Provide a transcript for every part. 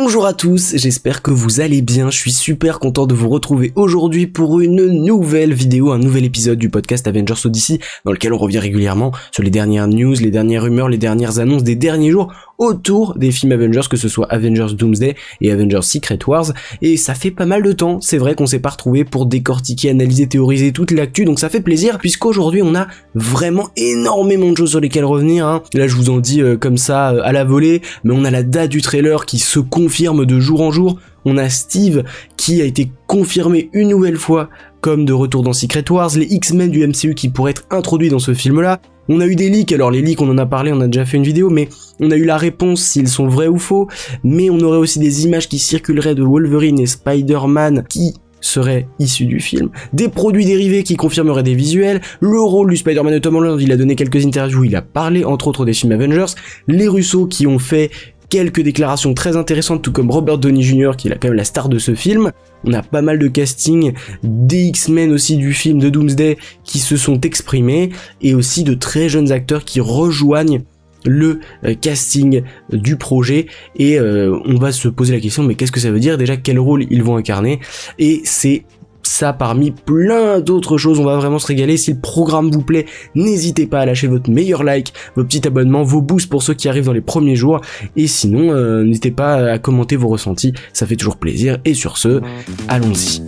Bonjour à tous, j'espère que vous allez bien, je suis super content de vous retrouver aujourd'hui pour une nouvelle vidéo, un nouvel épisode du podcast Avengers Odyssey, dans lequel on revient régulièrement sur les dernières news, les dernières rumeurs, les dernières annonces des derniers jours autour des films Avengers, que ce soit Avengers Doomsday et Avengers Secret Wars, et ça fait pas mal de temps, c'est vrai qu'on s'est pas retrouvé pour décortiquer, analyser, théoriser toute l'actu, donc ça fait plaisir, puisqu'aujourd'hui on a vraiment énormément de choses sur lesquelles revenir, hein. Là je vous en dis comme ça à la volée, mais on a la date du trailer qui se confirme de jour en jour, on a Steve qui a été confirmé une nouvelle fois comme de retour dans Secret Wars, les X-Men du MCU qui pourraient être introduits dans ce film-là. On a eu des leaks, alors les leaks on en a parlé, on a déjà fait une vidéo, mais on a eu la réponse s'ils sont vrais ou faux, mais on aurait aussi des images qui circuleraient de Wolverine et Spider-Man qui seraient issus du film, des produits dérivés qui confirmeraient des visuels, le rôle du Spider-Man de Tom Holland, il a donné quelques interviews, il a parlé entre autres des films Avengers, les Russo qui ont fait quelques déclarations très intéressantes, tout comme Robert Downey Jr. qui est quand même la star de ce film. On a pas mal de casting, des X-Men aussi du film de Doomsday qui se sont exprimés, et aussi de très jeunes acteurs qui rejoignent le casting du projet, et on va se poser la question, mais qu'est-ce que ça veut dire déjà, quel rôle ils vont incarner, et c'est ça parmi plein d'autres choses, on va vraiment se régaler. Si le programme vous plaît, n'hésitez pas à lâcher votre meilleur like, vos petits abonnements, vos boosts pour ceux qui arrivent dans les premiers jours, et sinon n'hésitez pas à commenter vos ressentis, ça fait toujours plaisir, et sur ce, allons-y.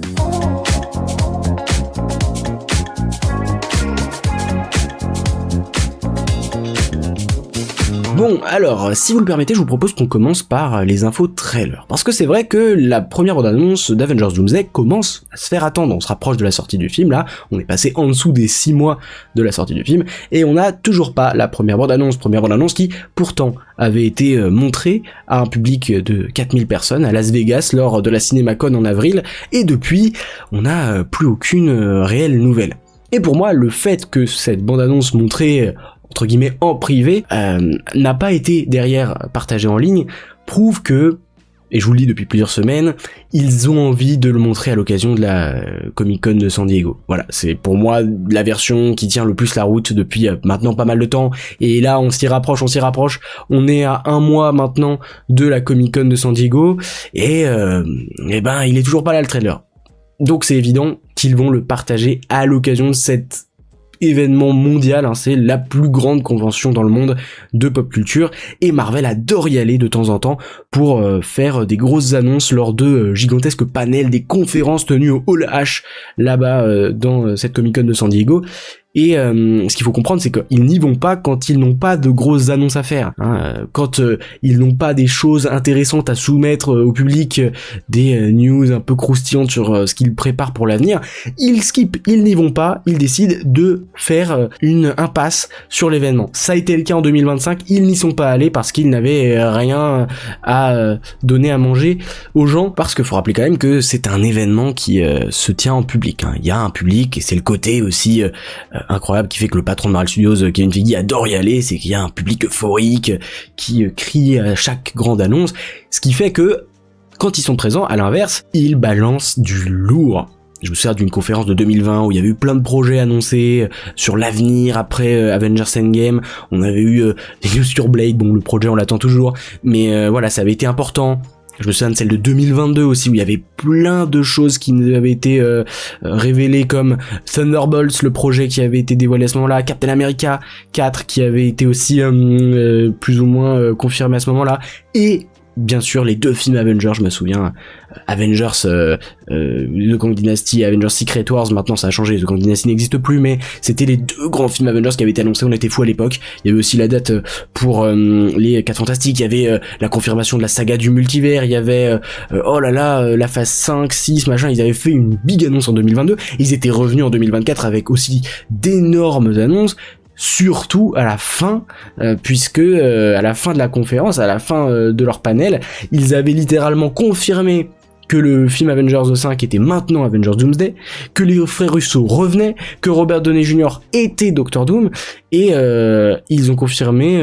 Bon, alors, si vous le permettez, je vous propose qu'on commence par les infos trailers. Parce que c'est vrai que la première bande-annonce d'Avengers Doomsday commence à se faire attendre. On se rapproche de la sortie du film, là. On est passé en dessous des 6 mois de la sortie du film. Et on n'a toujours pas la première bande-annonce qui, pourtant, avait été montrée à un public de 4000 personnes à Las Vegas lors de la CinemaCon en avril. Et depuis, on n'a plus aucune réelle nouvelle. Et pour moi, le fait que cette bande-annonce montrée entre guillemets en privé, n'a pas été derrière partagé en ligne, prouve que, et je vous le dis depuis plusieurs semaines, ils ont envie de le montrer à l'occasion de la Comic-Con de San Diego. Voilà, c'est pour moi la version qui tient le plus la route depuis maintenant pas mal de temps, et là on s'y rapproche, on est à 1 mois maintenant de la Comic-Con de San Diego, et ben il est toujours pas là le trailer. Donc c'est évident qu'ils vont le partager à l'occasion de cet événement mondial, hein, c'est la plus grande convention dans le monde de pop culture, et Marvel adore y aller de temps en temps pour faire des grosses annonces lors de gigantesques panels, des conférences tenues au Hall H là-bas dans cette Comic-Con de San Diego. Et ce qu'il faut comprendre, c'est qu'ils n'y vont pas quand ils n'ont pas de grosses annonces à faire, hein. Quand ils n'ont pas des choses intéressantes à soumettre au public, des news un peu croustillantes sur ce qu'ils préparent pour l'avenir, ils skippent, ils n'y vont pas, ils décident de faire une impasse sur l'événement. Ça a été le cas en 2025, ils n'y sont pas allés parce qu'ils n'avaient rien à donner à manger aux gens, parce qu'il faut rappeler quand même que c'est un événement qui se tient en public, hein. Il y a un public, et c'est le côté aussi incroyable qui fait que le patron de Marvel Studios, Kevin Feige, adore y aller, c'est qu'il y a un public euphorique qui crie à chaque grande annonce, ce qui fait que quand ils sont présents, à l'inverse, ils balancent du lourd. Je me souviens d'une conférence de 2020 où il y avait eu plein de projets annoncés sur l'avenir après Avengers Endgame. On avait eu des news sur Blade, bon le projet on l'attend toujours, mais voilà, ça avait été important. Je me souviens de celle de 2022 aussi, où il y avait plein de choses qui avaient été révélées, comme Thunderbolts, le projet qui avait été dévoilé à ce moment-là, Captain America 4 qui avait été aussi plus ou moins confirmé à ce moment-là, et bien sûr les 2 films Avengers, je me souviens, Avengers The Kang Dynasty, Avengers Secret Wars, maintenant ça a changé, The Kang Dynasty n'existe plus, mais c'était les 2 grands films Avengers qui avaient été annoncés, on était fous à l'époque. Il y avait aussi la date pour les 4 Fantastiques, il y avait la confirmation de la saga du multivers, il y avait oh là là, la phase 5, 6, machin, ils avaient fait une big annonce en 2022, ils étaient revenus en 2024 avec aussi d'énormes annonces, surtout à la fin, puisque à la fin de la conférence, à la fin de leur panel, ils avaient littéralement confirmé que le film Avengers 5 était maintenant Avengers Doomsday, que les frères Russo revenaient, que Robert Downey Jr. était Doctor Doom, et ils ont confirmé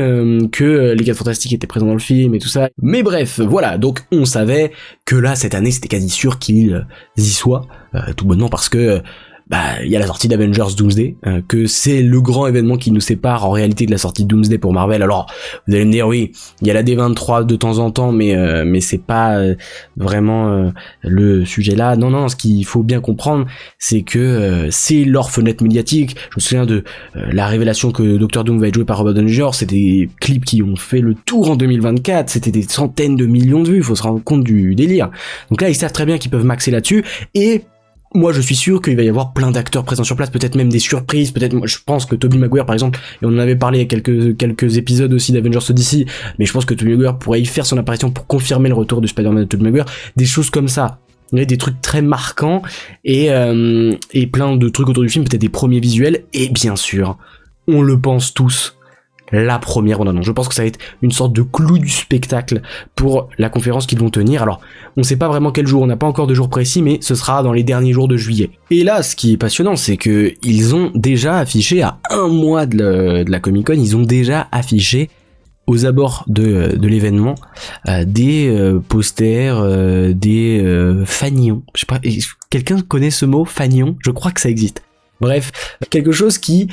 que les 4 Fantastiques étaient présents dans le film et tout ça. Mais bref, voilà, donc on savait que là, cette année, c'était quasi sûr qu'ils y soient, tout bonnement parce que il y a la sortie d'Avengers Doomsday, que c'est le grand événement qui nous sépare en réalité de la sortie de Doomsday pour Marvel. Alors, vous allez me dire, oui, il y a la D23 de temps en temps, mais c'est pas vraiment le sujet là. Non, ce qu'il faut bien comprendre, c'est que c'est leur fenêtre médiatique. Je me souviens de la révélation que Dr. Doom va être joué par Robert Downey Jr., c'est des clips qui ont fait le tour en 2024, c'était des centaines de millions de vues, faut se rendre compte du délire. Donc là, ils savent très bien qu'ils peuvent maxer là-dessus, et moi je suis sûr qu'il va y avoir plein d'acteurs présents sur place, peut-être même des surprises, peut-être, moi je pense que Tobey Maguire par exemple, et on en avait parlé il y a quelques épisodes aussi d'Avengers Odyssey, mais je pense que Tobey Maguire pourrait y faire son apparition pour confirmer le retour de Spider-Man de Tobey Maguire, des choses comme ça. Il y a des trucs très marquants, et plein de trucs autour du film, peut-être des premiers visuels, et bien sûr, on le pense tous, la première bande-annonce. Je pense que ça va être une sorte de clou du spectacle pour la conférence qu'ils vont tenir. Alors, on sait pas vraiment quel jour, on n'a pas encore de jour précis, mais ce sera dans les derniers jours de juillet. Et là, ce qui est passionnant, c'est que ils ont déjà affiché, à un mois de la Comic-Con, ils ont déjà affiché aux abords de l'événement des posters, des fanions. Je sais pas, quelqu'un connaît ce mot, fanion? Je crois que ça existe. Bref, quelque chose qui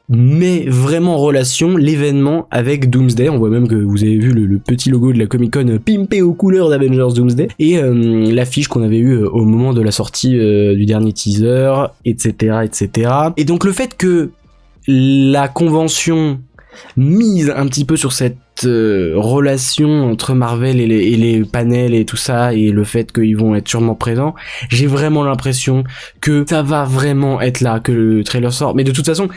met vraiment en relation l'événement avec Doomsday. On voit même que vous avez vu le petit logo de la Comic-Con pimpé aux couleurs d'Avengers Doomsday, et l'affiche qu'on avait eue au moment de la sortie du dernier teaser, etc. Et donc le fait que la convention mise un petit peu sur cette relation entre Marvel et les panels et tout ça, et le fait qu'ils vont être sûrement présents, j'ai vraiment l'impression que ça va vraiment être là, que le trailer sort. Mais de toute façon,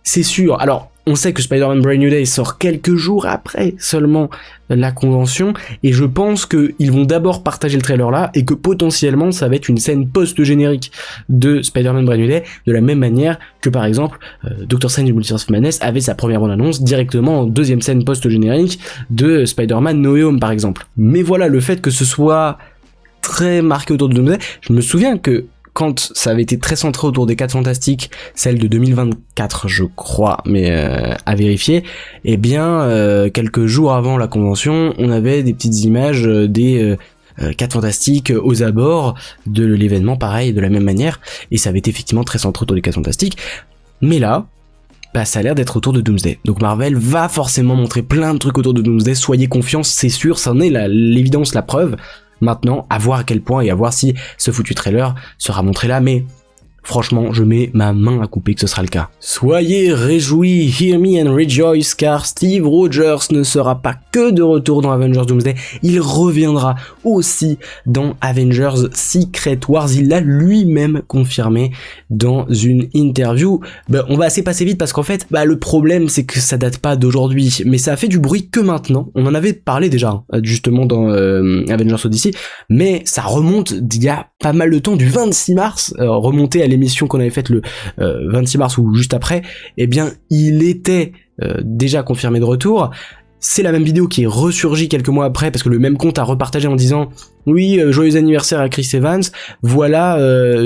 c'est sûr. Alors, on sait que Spider-Man Brand New Day sort quelques jours après seulement la convention, et je pense qu'ils vont d'abord partager le trailer là, et que potentiellement ça va être une scène post-générique de Spider-Man Brand New Day, de la même manière que par exemple Doctor Strange Multiverse of Madness avait sa première bande-annonce directement en deuxième scène post-générique de Spider-Man No Way Home par exemple. Mais voilà, le fait que ce soit très marqué autour de Doomsday, je me souviens que quand ça avait été très centré autour des 4 Fantastiques, celle de 2024 je crois, mais à vérifier, eh bien quelques jours avant la convention, on avait des petites images des 4 Fantastiques aux abords de l'événement, pareil, de la même manière, et ça avait été effectivement très centré autour des 4 Fantastiques, mais là, ça a l'air d'être autour de Doomsday. Donc Marvel va forcément montrer plein de trucs autour de Doomsday, soyez confiants, c'est sûr, ça en est l'évidence, la preuve. Maintenant, à voir à quel point et à voir si ce foutu trailer sera montré là, mais franchement, je mets ma main à couper que ce sera le cas. Soyez réjouis, hear me and rejoice, car Steve Rogers ne sera pas que de retour dans Avengers Doomsday, il reviendra aussi dans Avengers Secret Wars, il l'a lui-même confirmé dans une interview. On va assez passer vite parce qu'en fait, le problème c'est que ça date pas d'aujourd'hui, mais ça a fait du bruit que maintenant, on en avait parlé déjà, justement dans Avengers Odyssey, mais ça remonte d'il y a pas mal de temps, du 26 mars, remonté à l'émission qu'on avait faite le 26 mars ou juste après, eh bien il était déjà confirmé de retour. C'est la même vidéo qui est ressurgie quelques mois après, parce que le même compte a repartagé en disant oui, joyeux anniversaire à Chris Evans, voilà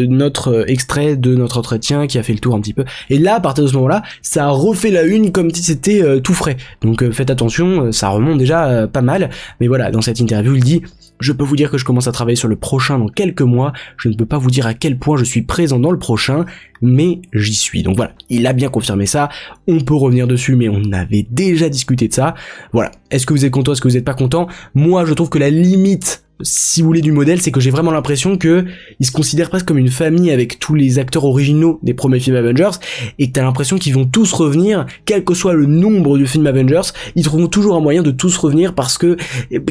notre extrait de notre entretien qui a fait le tour un petit peu. Et là, à partir de ce moment-là, ça a refait la une comme si c'était tout frais. Donc faites attention, ça remonte déjà pas mal. Mais voilà, dans cette interview, il dit: je peux vous dire que je commence à travailler sur le prochain dans quelques mois, je ne peux pas vous dire à quel point je suis présent dans le prochain, mais j'y suis. Donc voilà, il a bien confirmé ça, on peut revenir dessus, mais on avait déjà discuté de ça. Voilà, est-ce que vous êtes content, est-ce que vous n'êtes pas content? Moi, je trouve que la limite, si vous voulez, du modèle, c'est que j'ai vraiment l'impression que ils se considèrent presque comme une famille avec tous les acteurs originaux des premiers films Avengers, et que t'as l'impression qu'ils vont tous revenir, quel que soit le nombre de films Avengers, ils trouveront toujours un moyen de tous revenir parce que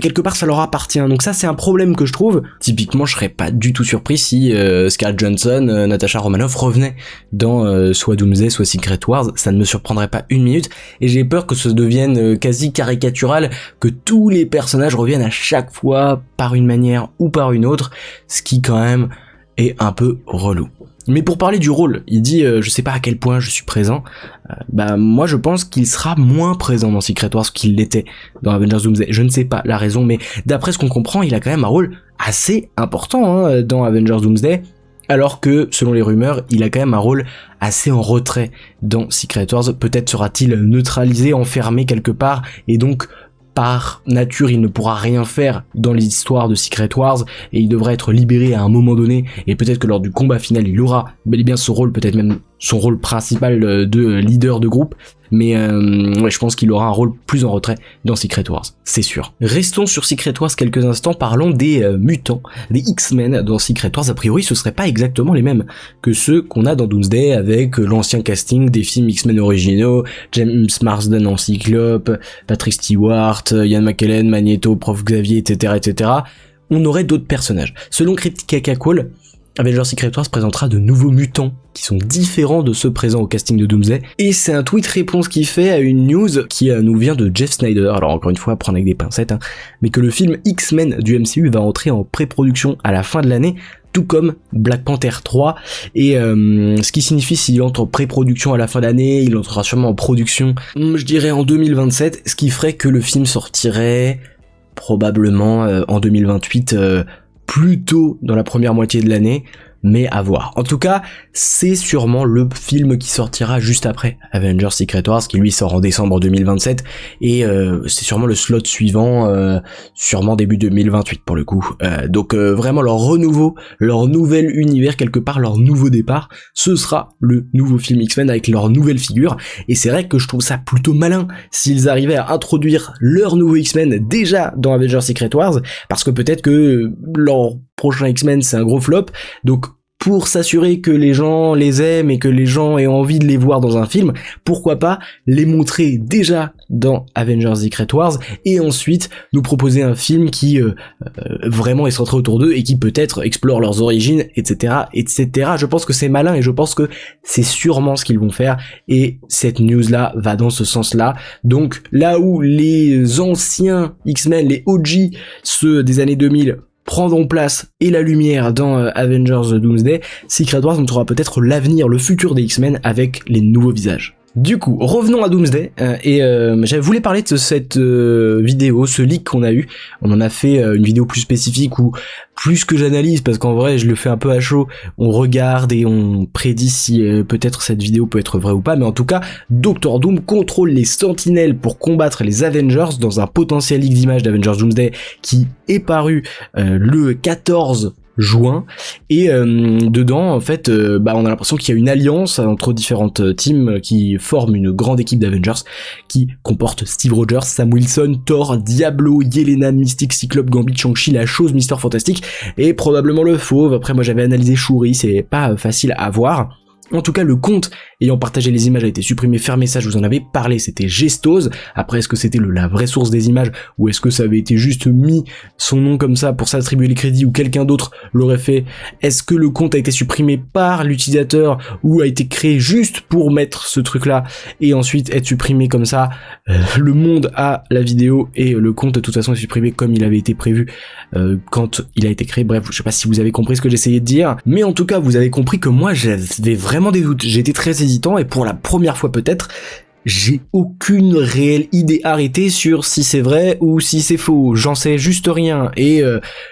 quelque part ça leur appartient. Donc ça, c'est un problème que je trouve. Typiquement, je serais pas du tout surpris si Scarlett Johansson, Natasha Romanoff revenaient dans soit Doomsday, soit Secret Wars. Ça ne me surprendrait pas une minute, et j'ai peur que ça devienne quasi caricatural, que tous les personnages reviennent à chaque fois par une manière ou par une autre, ce qui quand même est un peu relou. Mais pour parler du rôle, il dit je sais pas à quel point je suis présent, moi je pense qu'il sera moins présent dans Secret Wars qu'il l'était dans Avengers Doomsday. Je ne sais pas la raison, mais d'après ce qu'on comprend, il a quand même un rôle assez important dans Avengers Doomsday, alors que selon les rumeurs, il a quand même un rôle assez en retrait dans Secret Wars. Peut-être sera-t-il neutralisé, enfermé quelque part, et donc par nature, il ne pourra rien faire dans l'histoire de Secret Wars et il devrait être libéré à un moment donné, et peut-être que lors du combat final, il aura bel et bien son rôle, peut-être même son rôle principal de leader de groupe, mais ouais, je pense qu'il aura un rôle plus en retrait dans Secret Wars, c'est sûr. Restons sur Secret Wars quelques instants, parlons des mutants, des X-Men dans Secret Wars. A priori, ce serait pas exactement les mêmes que ceux qu'on a dans Doomsday avec l'ancien casting des films X-Men originaux, James Marsden en Cyclope, Patrick Stewart, Ian McKellen, Magneto, Prof Xavier, etc., etc. On aurait d'autres personnages. Selon Critic Call, Avengers Secret Wars présentera de nouveaux mutants qui sont différents de ceux présents au casting de Doomsday, et c'est un tweet réponse qu'il fait à une news qui nous vient de Jeff Snyder, alors encore une fois, prendre avec des pincettes, mais que le film X-Men du MCU va entrer en pré-production à la fin de l'année, tout comme Black Panther 3, et ce qui signifie s'il entre en pré-production à la fin d'année, il entrera sûrement en production, je dirais en 2027, ce qui ferait que le film sortirait probablement en 2028, plutôt dans la première moitié de l'année, mais à voir. En tout cas, c'est sûrement le film qui sortira juste après Avengers Secret Wars, qui lui sort en décembre 2027, et c'est sûrement le slot suivant, sûrement début 2028 pour le coup. Donc vraiment leur renouveau, leur nouvel univers, quelque part leur nouveau départ, ce sera le nouveau film X-Men avec leur nouvelle figure, et c'est vrai que je trouve ça plutôt malin s'ils arrivaient à introduire leur nouveau X-Men déjà dans Avengers Secret Wars, parce que peut-être que leur prochain X-Men c'est un gros flop, donc pour s'assurer que les gens les aiment et que les gens aient envie de les voir dans un film, pourquoi pas les montrer déjà dans Avengers Secret Wars et ensuite nous proposer un film qui vraiment est centré autour d'eux et qui peut-être explore leurs origines, etc., etc. Je pense que c'est malin et je pense que c'est sûrement ce qu'ils vont faire, et cette news-là va dans ce sens-là. Donc là où les anciens X-Men, les OG, ceux des années 2000, prendront place et la lumière dans Avengers Doomsday, Secret Wars montrera peut-être l'avenir, le futur des X-Men avec les nouveaux visages. Du coup, revenons à Doomsday, j'avais voulu parler de cette vidéo, ce leak qu'on a eu. On en a fait une vidéo plus spécifique où, plus que j'analyse, parce qu'en vrai je le fais un peu à chaud, on regarde et on prédit si peut-être cette vidéo peut être vraie ou pas, mais en tout cas, Dr. Doom contrôle les sentinelles pour combattre les Avengers dans un potentiel leak d'image d'Avengers Doomsday qui est paru le 14 juin, et dedans en fait on a l'impression qu'il y a une alliance entre différentes teams qui forment une grande équipe d'Avengers qui comporte Steve Rogers, Sam Wilson, Thor, Diablo, Yelena, Mystique, Cyclope, Gambit, Shang-Chi, la Chose, Mister Fantastique et probablement le Fauve. Après moi j'avais analysé Shuri, c'est pas facile à voir. En tout cas, le compte ayant partagé les images a été supprimé, fermé, ça je vous en avais parlé, c'était Gestose. Après, est-ce que c'était la vraie source des images, ou est-ce que ça avait été juste mis son nom comme ça pour s'attribuer les crédits, ou quelqu'un d'autre l'aurait fait? Est-ce que le compte a été supprimé par l'utilisateur, ou a été créé juste pour mettre ce truc-là, et ensuite être supprimé comme ça? Le monde a la vidéo, et le compte de toute façon est supprimé comme il avait été prévu quand il a été créé. Bref, je sais pas si vous avez compris ce que j'essayais de dire, mais en tout cas, vous avez compris que moi, j'avais vraiment des doutes, j'étais très hésitant, et pour la première fois peut-être, j'ai aucune réelle idée arrêtée sur si c'est vrai ou si c'est faux, j'en sais juste rien, et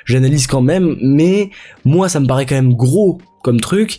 j'analyse quand même, mais moi ça me paraît quand même gros comme truc,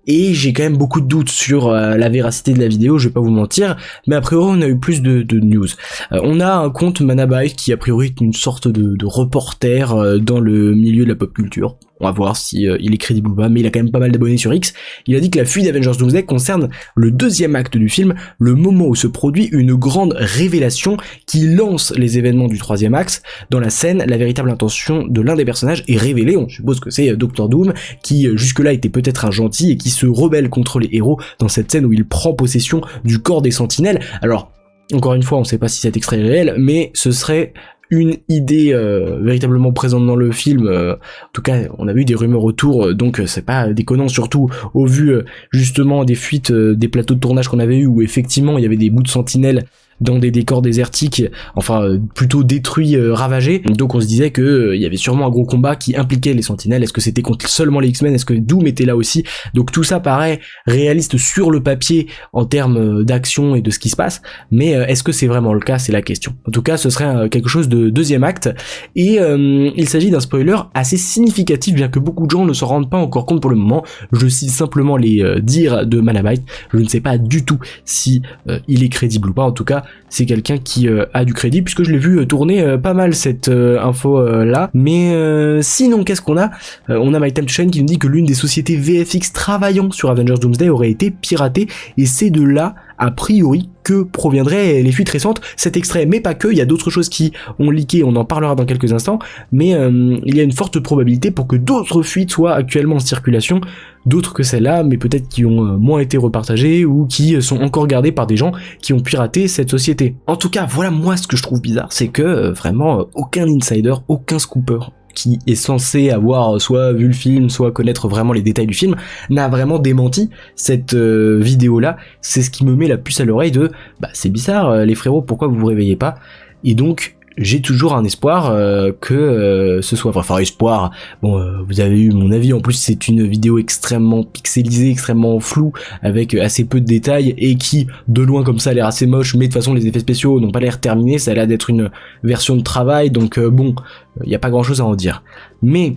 et j'ai quand même beaucoup de doutes sur la véracité de la vidéo, je vais pas vous mentir, mais a priori on a eu plus de news. On a un compte Manabyte qui a priori est une sorte de reporter dans le milieu de la pop culture. On va voir si il est crédible ou pas, mais il a quand même pas mal d'abonnés sur X. Il a dit que la fuite d'Avengers Doomsday concerne le deuxième acte du film, le moment où se produit une grande révélation qui lance les événements du troisième acte. Dans la scène, la véritable intention de l'un des personnages est révélée, on suppose que c'est Dr. Doom, qui jusque-là était peut-être un gentil et qui se rebelle contre les héros dans cette scène où il prend possession du corps des sentinelles. Alors, encore une fois, on sait pas si cet extrait est réel, mais ce serait une idée véritablement présente dans le film. En tout cas, on a eu des rumeurs autour, donc c'est pas déconnant, surtout au vu justement des fuites des plateaux de tournage qu'on avait eu, où effectivement il y avait des bouts de sentinelles dans des décors désertiques, enfin plutôt détruits, ravagés. Donc on se disait que il y avait sûrement un gros combat qui impliquait les sentinelles. Est-ce que c'était contre seulement les X-Men? Est-ce que Doom était là aussi? Donc tout ça paraît réaliste sur le papier en termes d'action et de ce qui se passe, mais est-ce que c'est vraiment le cas? C'est la question. En tout cas, ce serait quelque chose de deuxième acte, et il s'agit d'un spoiler assez significatif, bien que beaucoup de gens ne s'en rendent pas encore compte pour le moment. Je cite simplement les dires de Manabyte. Je ne sais pas du tout si il est crédible ou pas. En tout cas, c'est quelqu'un qui a du crédit, puisque je l'ai vu tourner pas mal cette info là. Mais sinon, qu'est-ce qu'on a? On a My Time to Shine qui nous dit que l'une des sociétés VFX travaillant sur Avengers Doomsday aurait été piratée, et c'est de là, a priori, que proviendraient les fuites récentes. Cet extrait, mais pas que, il y a d'autres choses qui ont leaké, on en parlera dans quelques instants, mais il y a une forte probabilité pour que d'autres fuites soient actuellement en circulation, d'autres que celles-là, mais peut-être qui ont moins été repartagées ou qui sont encore gardées par des gens qui ont piraté cette société. En tout cas, voilà moi ce que je trouve bizarre, c'est que vraiment aucun insider, aucun scooper qui est censé avoir soit vu le film, soit connaître vraiment les détails du film, n'a vraiment démenti cette vidéo-là. C'est ce qui me met la puce à l'oreille de « Bah c'est bizarre les frérots, pourquoi vous vous réveillez pas ?» Et donc, j'ai toujours un espoir que ce soit... Enfin, espoir, bon, vous avez eu mon avis, en plus c'est une vidéo extrêmement pixelisée, extrêmement floue, avec assez peu de détails, et qui, de loin comme ça, a l'air assez moche, mais de toute façon les effets spéciaux n'ont pas l'air terminés, ça a l'air d'être une version de travail, donc bon, il n'y a pas grand chose à en dire. Mais...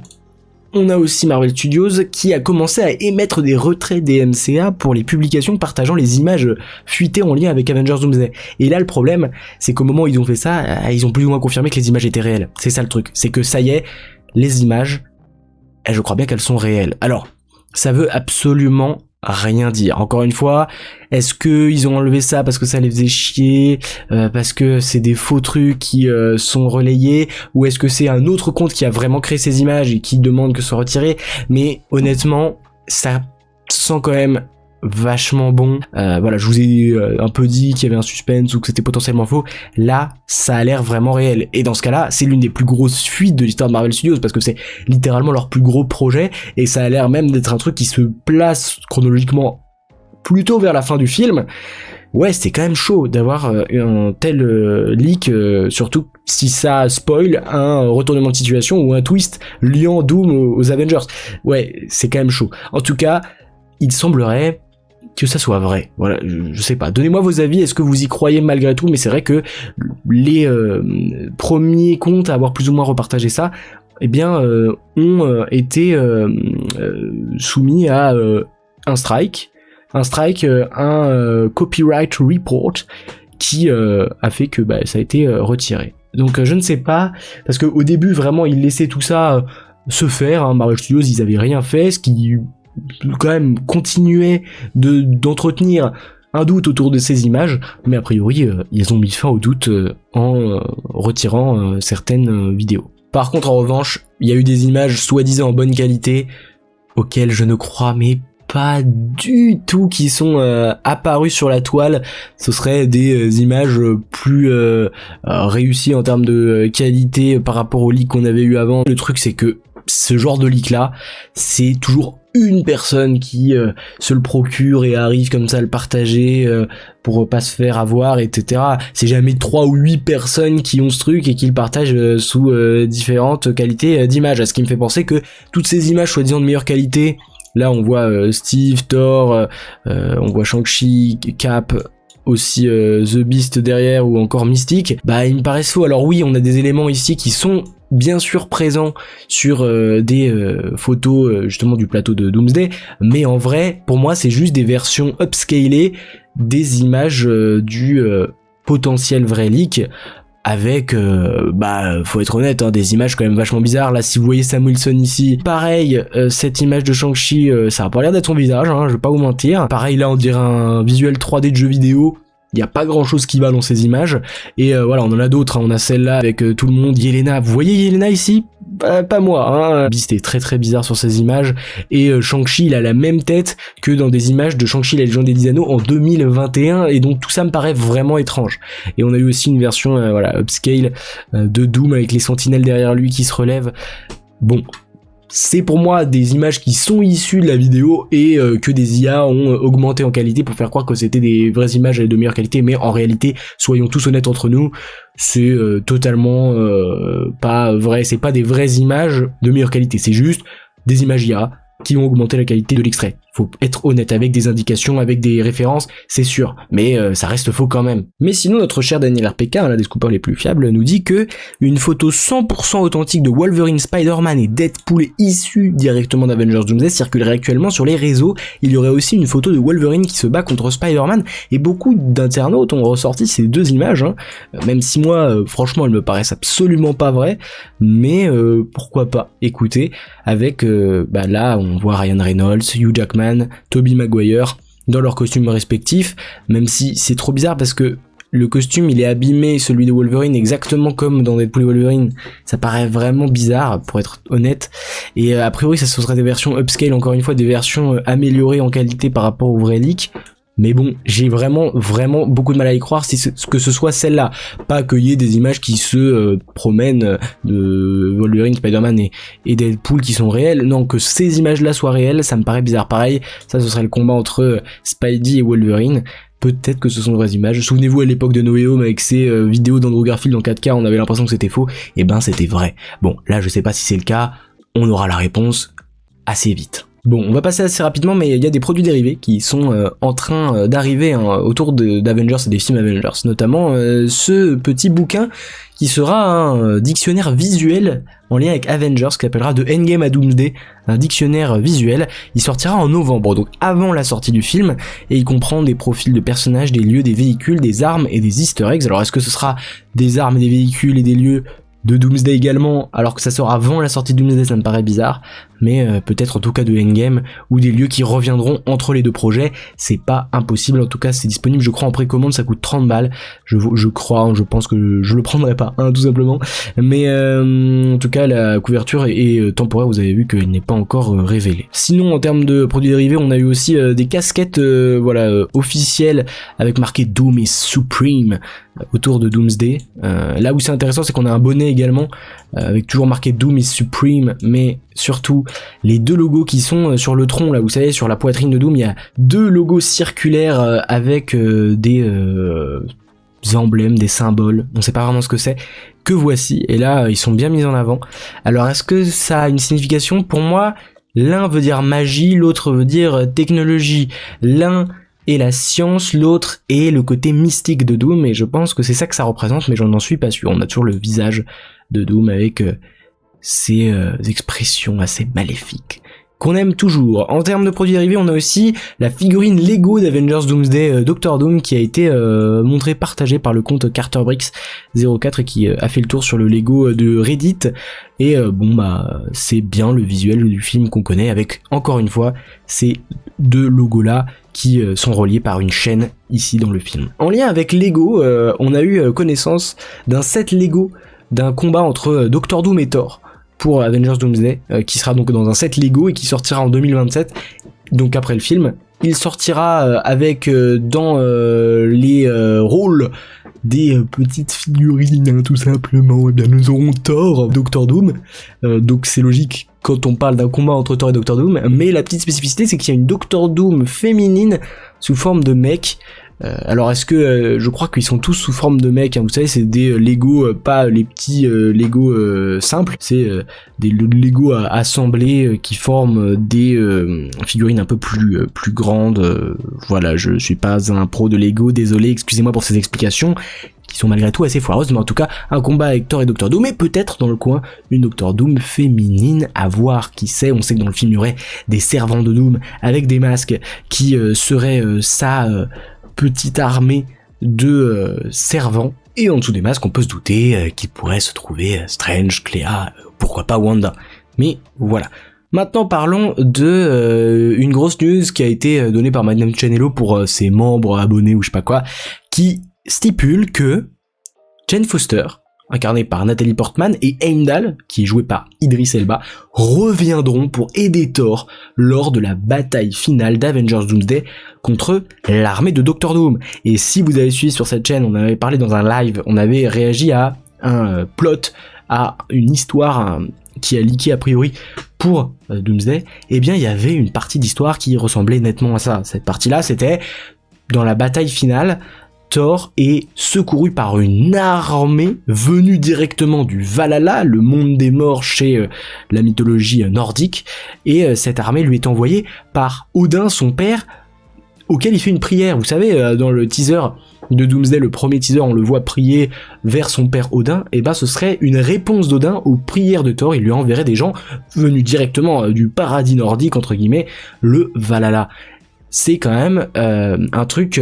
on a aussi Marvel Studios qui a commencé à émettre des retraits des MCA pour les publications partageant les images fuitées en lien avec Avengers Doomsday. Et là le problème, c'est qu'au moment où ils ont fait ça, ils ont plus ou moins confirmé que les images étaient réelles. C'est ça le truc, c'est que ça y est, les images, je crois bien qu'elles sont réelles. Alors, ça veut absolument rien dire. Encore une fois, est-ce que ils ont enlevé ça parce que ça les faisait chier, parce que c'est des faux trucs qui sont relayés, ou est-ce que c'est un autre compte qui a vraiment créé ces images et qui demande que ce soit retiré? Mais honnêtement, ça sent quand même vachement bon. Voilà, je vous ai un peu dit qu'il y avait un suspense ou que c'était potentiellement faux. Là, ça a l'air vraiment réel. Et dans ce cas-là, c'est l'une des plus grosses fuites de l'histoire de Marvel Studios, parce que c'est littéralement leur plus gros projet, et ça a l'air même d'être un truc qui se place chronologiquement plutôt vers la fin du film. Ouais, c'est quand même chaud d'avoir un tel leak, surtout si ça spoil un retournement de situation ou un twist liant Doom aux Avengers. Ouais, c'est quand même chaud. En tout cas, il semblerait que ça soit vrai. Voilà, je sais pas. Donnez-moi vos avis, est-ce que vous y croyez malgré tout? Mais c'est vrai que les premiers comptes à avoir plus ou moins repartagé ça, eh bien, ont été soumis à un strike, un copyright report qui a fait que ça a été retiré. Donc je ne sais pas, parce que au début vraiment ils laissaient tout ça se faire, hein. Marvel Studios ils avaient rien fait, ce qui quand même continuait d'entretenir un doute autour de ces images, mais a priori ils ont mis fin au doute en retirant certaines vidéos. Par contre en revanche, il y a eu des images soi-disant en bonne qualité auxquelles je ne crois mais pas du tout qui sont apparues sur la toile. Ce seraient des images plus réussies en termes de qualité par rapport aux leaks qu'on avait eu avant. Le truc c'est que ce genre de leak là, c'est toujours une personne qui se le procure et arrive comme ça à le partager pour pas se faire avoir, etc. C'est jamais 3 ou 8 personnes qui ont ce truc et qui le partagent sous différentes qualités d'images. Ce qui me fait penser que toutes ces images soi-disant de meilleure qualité, là on voit Steve, Thor, on voit Shang-Chi, Cap, aussi The Beast derrière, ou encore Mystique, ils me paraissent faux. Alors oui, on a des éléments ici qui sont bien sûr présents sur des photos justement du plateau de Doomsday, mais en vrai, pour moi, c'est juste des versions upscalées des images du potentiel vrai leak, avec faut être honnête, hein, des images quand même vachement bizarres. Là si vous voyez Sam Wilson ici, pareil, cette image de Shang-Chi, ça a pas l'air d'être son visage, hein, je vais pas vous mentir. Pareil là on dirait un visuel 3D de jeu vidéo. Il y a pas grand chose qui va dans ces images, et voilà, on en a d'autres, hein. On a celle-là avec tout le monde, Yelena, vous voyez Yelena ici? Pas moi, hein. Beast est très très bizarre sur ces images, et Shang-Chi il a la même tête que dans des images de Shang-Chi la Légende des 10 Anneaux en 2021, et donc tout ça me paraît vraiment étrange. Et on a eu aussi une version upscale de Doom avec les sentinelles derrière lui qui se relèvent. Bon, c'est pour moi des images qui sont issues de la vidéo et que des IA ont augmenté en qualité pour faire croire que c'était des vraies images de meilleure qualité, mais en réalité, soyons tous honnêtes entre nous, c'est totalement pas vrai. C'est pas des vraies images de meilleure qualité, c'est juste des images IA qui ont augmenté la qualité de l'extrait. faut être honnête, avec des indications, avec des références, c'est sûr, mais ça reste faux quand même. Mais sinon, notre cher Daniel RPK, l'un des scoopers les plus fiables, nous dit que une photo 100% authentique de Wolverine, Spider-Man et Deadpool issue directement d'Avengers Doomsday circulerait actuellement sur les réseaux. Il y aurait aussi une photo de Wolverine qui se bat contre Spider-Man, et beaucoup d'internautes ont ressorti ces deux images, hein. Même si moi, franchement, elles me paraissent absolument pas vraies, mais pourquoi pas. Écoutez, avec, là, on voit Ryan Reynolds, Hugh Jackman, Tobey Maguire, dans leurs costumes respectifs, même si c'est trop bizarre parce que le costume il est abîmé, celui de Wolverine, exactement comme dans Deadpool et Wolverine, ça paraît vraiment bizarre pour être honnête, et a priori ça ce serait des versions upscale, encore une fois des versions améliorées en qualité par rapport au vrai leak. Mais bon, j'ai vraiment beaucoup de mal à y croire que ce soit celle-là. Pas qu'il y ait des images qui se promènent de Wolverine, Spider-Man et Deadpool qui sont réelles. Non, que ces images-là soient réelles, ça me paraît bizarre. Pareil, ça ce serait le combat entre Spidey et Wolverine. Peut-être que ce sont de vraies images. Souvenez-vous à l'époque de No Way Home avec ces vidéos d'Andrew Garfield en 4K, on avait l'impression que c'était faux. Et ben c'était vrai. Bon, là je sais pas si c'est le cas, on aura la réponse assez vite. Bon, on va passer assez rapidement, mais il y a des produits dérivés qui sont en train d'arriver autour d'Avengers et des films Avengers, notamment ce petit bouquin qui sera un dictionnaire visuel en lien avec Avengers, qui s'appellera de Endgame à Doomsday, un dictionnaire visuel. Il sortira en novembre, donc avant la sortie du film, et il comprend des profils de personnages, des lieux, des véhicules, des armes et des easter eggs. Alors est-ce que ce sera des armes et des véhicules et des lieux de Doomsday également, alors que ça sort avant la sortie de Doomsday, ça me paraît bizarre, mais peut-être en tout cas de Endgame, ou des lieux qui reviendront entre les deux projets, c'est pas impossible. En tout cas c'est disponible je crois en précommande, ça coûte 30 balles, je crois, je pense que je le prendrai pas, hein, tout simplement, mais en tout cas la couverture est temporaire, vous avez vu qu'il n'est pas encore révélé. Sinon en termes de produits dérivés, on a eu aussi des casquettes officielles avec marqué Doom is Supreme autour de Doomsday. Là où c'est intéressant, c'est qu'on a un bonnet également avec toujours marqué Doom is Supreme, mais surtout les deux logos qui sont sur le tronc, là vous savez, sur la poitrine de Doom, il y a deux logos circulaires avec des emblèmes, des symboles, on sait pas vraiment ce que c'est, que voici, et là ils sont bien mis en avant. Alors est-ce que ça a une signification? Pour moi, l'un veut dire magie, l'autre veut dire technologie, l'un est la science, l'autre est le côté mystique de Doom, et je pense que c'est ça que ça représente, mais j'en suis pas sûr. On a toujours le visage de Doom avec ces expressions assez maléfiques qu'on aime toujours. En termes de produits dérivés, on a aussi la figurine Lego d'Avengers Doomsday Dr Doom qui a été montrée, partagée par le compte CarterBricks04 et qui a fait le tour sur le Lego de Reddit. Et c'est bien le visuel du film qu'on connaît avec, encore une fois, ces deux logos là qui sont reliés par une chaîne ici dans le film. En lien avec Lego, on a eu connaissance d'un set Lego d'un combat entre Dr Doom et Thor pour Avengers Doomsday, qui sera donc dans un set Lego et qui sortira en 2027, donc après le film. Il sortira avec dans les rôles des petites figurines, hein, tout simplement. Et bien nous aurons Thor, Dr Doom, donc c'est logique quand on parle d'un combat entre Thor et Dr Doom, mais la petite spécificité c'est qu'il y a une Dr Doom féminine sous forme de mec. Alors est-ce que je crois qu'ils sont tous sous forme de mec, hein, vous savez c'est des Lego, pas les petits Lego simples, c'est des Lego assemblés qui forment des figurines un peu plus grandes. Voilà, je suis pas un pro de Lego, désolé, excusez-moi pour ces explications qui sont malgré tout assez foireuses, mais en tout cas un combat avec Thor et Dr Doom, et peut-être dans le coin une Dr Doom féminine, à voir, qui sait. On sait que dans le film il y aurait des servants de Doom avec des masques qui seraient petite armée de servants, et en dessous des masques on peut se douter qu'il pourrait se trouver Strange, Clea, pourquoi pas Wanda. Mais voilà. Maintenant parlons de une grosse news qui a été donnée par Madame Chanello pour ses membres abonnés ou je sais pas quoi, qui stipule que Jane Foster, incarnée par Nathalie Portman, et Heimdall, qui est joué par Idris Elba, reviendront pour aider Thor lors de la bataille finale d'Avengers Doomsday contre l'armée de Dr Doom. Et si vous avez suivi sur cette chaîne, on avait parlé dans un live, on avait réagi à un plot, à une histoire qui a leaké a priori pour Doomsday, et bien il y avait une partie d'histoire qui ressemblait nettement à ça. Cette partie-là, c'était dans la bataille finale, Thor est secouru par une armée venue directement du Valhalla, le monde des morts chez la mythologie nordique, et cette armée lui est envoyée par Odin, son père, auquel il fait une prière. Vous savez, dans le teaser de Doomsday, le premier teaser, on le voit prier vers son père Odin, et ben ce serait une réponse d'Odin aux prières de Thor. Il lui enverrait des gens venus directement du paradis nordique, entre guillemets, le Valhalla. C'est quand même un truc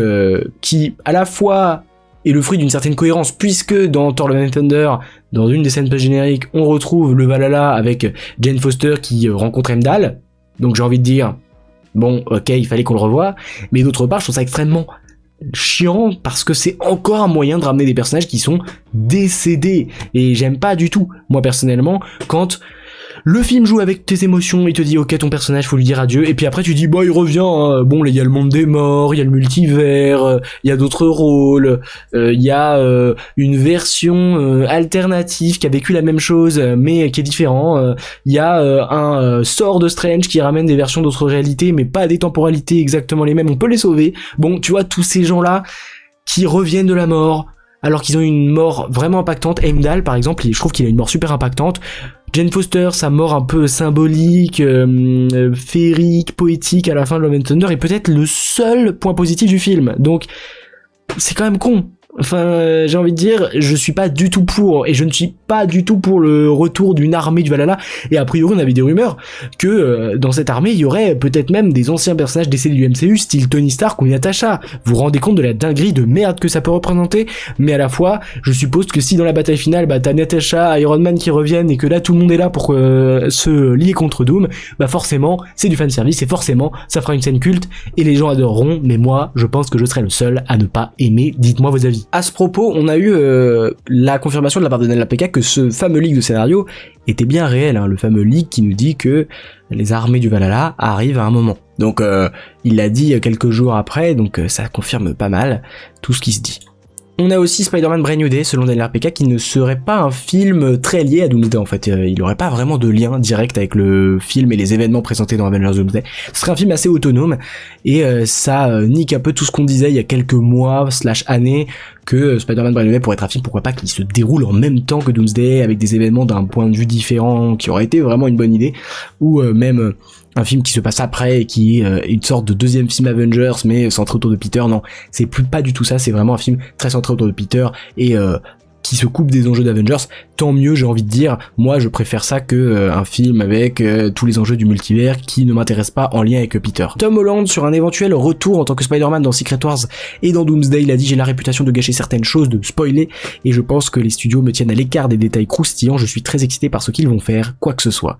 qui, à la fois, est le fruit d'une certaine cohérence, puisque dans Thor Love and Thunder, dans une des scènes post-génériques, on retrouve le Valhalla avec Jane Foster qui rencontre Heimdall, donc j'ai envie de dire, bon, ok, il fallait qu'on le revoie, mais d'autre part, je trouve ça extrêmement chiant, parce que c'est encore un moyen de ramener des personnages qui sont décédés, et j'aime pas du tout, moi personnellement, quand le film joue avec tes émotions, il te dit ok ton personnage faut lui dire adieu, et puis après tu dis bah il revient, hein. Bon là il y a le monde des morts, il y a le multivers, il y a d'autres rôles, il y a une version alternative qui a vécu la même chose mais qui est différent, il y a un sort de Strange qui ramène des versions d'autres réalités mais pas des temporalités exactement les mêmes, on peut les sauver. Bon tu vois tous ces gens là qui reviennent de la mort alors qu'ils ont une mort vraiment impactante. Heimdall par exemple, je trouve qu'il a une mort super impactante. Jane Foster, sa mort un peu symbolique, féerique, poétique à la fin de Love and Thunder est peut-être le seul point positif du film. Donc, c'est quand même con. Enfin, j'ai envie de dire, je suis pas du tout pour, et je ne suis pas du tout pour le retour d'une armée du Valhalla, et a priori on avait des rumeurs que dans cette armée il y aurait peut-être même des anciens personnages décédés du MCU, style Tony Stark ou Natasha. Vous vous rendez compte de la dinguerie de merde que ça peut représenter? Mais à la fois, je suppose que si dans la bataille finale, bah t'as Natasha, Iron Man qui reviennent, et que là tout le monde est là pour se lier contre Doom, bah forcément, c'est du fanservice, et forcément, ça fera une scène culte, et les gens adoreront, mais moi, je pense que je serai le seul à ne pas aimer. Dites-moi vos avis. À ce propos, on a eu la confirmation de la part de Daniel Lapeka que ce fameux leak de scénario était bien réel, hein, le fameux leak qui nous dit que les armées du Valhalla arrivent à un moment. Donc il l'a dit quelques jours après, donc ça confirme pas mal tout ce qui se dit. On a aussi Spider-Man Brand New Day, selon Daniel RPK, qui ne serait pas un film très lié à Doomsday en fait. Il aurait pas vraiment de lien direct avec le film et les événements présentés dans Avengers Doomsday. Ce serait un film assez autonome, et ça nique un peu tout ce qu'on disait il y a quelques mois, /années, que Spider-Man Brand New Day pourrait être un film, pourquoi pas, qui se déroule en même temps que Doomsday, avec des événements d'un point de vue différent, qui aurait été vraiment une bonne idée, ou même un film qui se passe après et qui est une sorte de deuxième film Avengers mais centré autour de Peter. Non, c'est pas du tout ça, c'est vraiment un film très centré autour de Peter et qui se coupe des enjeux d'Avengers. Tant mieux, j'ai envie de dire. Moi je préfère ça que un film avec tous les enjeux du multivers qui ne m'intéressent pas en lien avec Peter. Tom Holland, sur un éventuel retour en tant que Spider-Man dans Secret Wars et dans Doomsday, il a dit: j'ai la réputation de gâcher certaines choses, de spoiler, et je pense que les studios me tiennent à l'écart des détails croustillants. Je suis très excité par ce qu'ils vont faire, quoi que ce soit.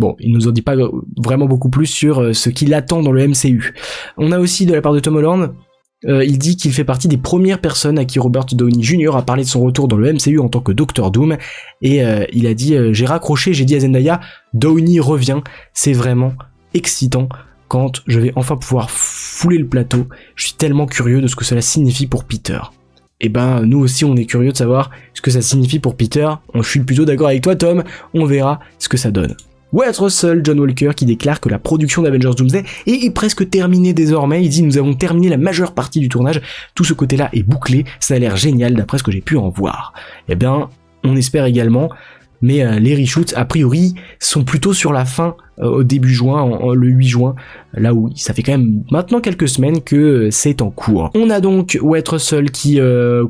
Bon, il nous en dit pas vraiment beaucoup plus sur ce qu'il attend dans le MCU. On a aussi, de la part de Tom Holland, il dit qu'il fait partie des premières personnes à qui Robert Downey Jr. a parlé de son retour dans le MCU en tant que Dr. Doom, et il a dit j'ai raccroché, j'ai dit à Zendaya, Downey revient, c'est vraiment excitant quand je vais enfin pouvoir fouler le plateau, je suis tellement curieux de ce que cela signifie pour Peter. Et ben nous aussi on est curieux de savoir ce que ça signifie pour Peter. Je suis plutôt d'accord avec toi Tom, on verra ce que ça donne. Wyatt Russell, John Walker, qui déclare que la production d'Avengers Doomsday est presque terminée désormais. Il dit: nous avons terminé la majeure partie du tournage, tout ce côté-là est bouclé, ça a l'air génial d'après ce que j'ai pu en voir. Eh bien, on espère également, mais les reshoots, a priori, sont plutôt sur la fin, au début juin, le 8 juin, là où ça fait quand même maintenant quelques semaines que c'est en cours. On a donc Wyatt Russell qui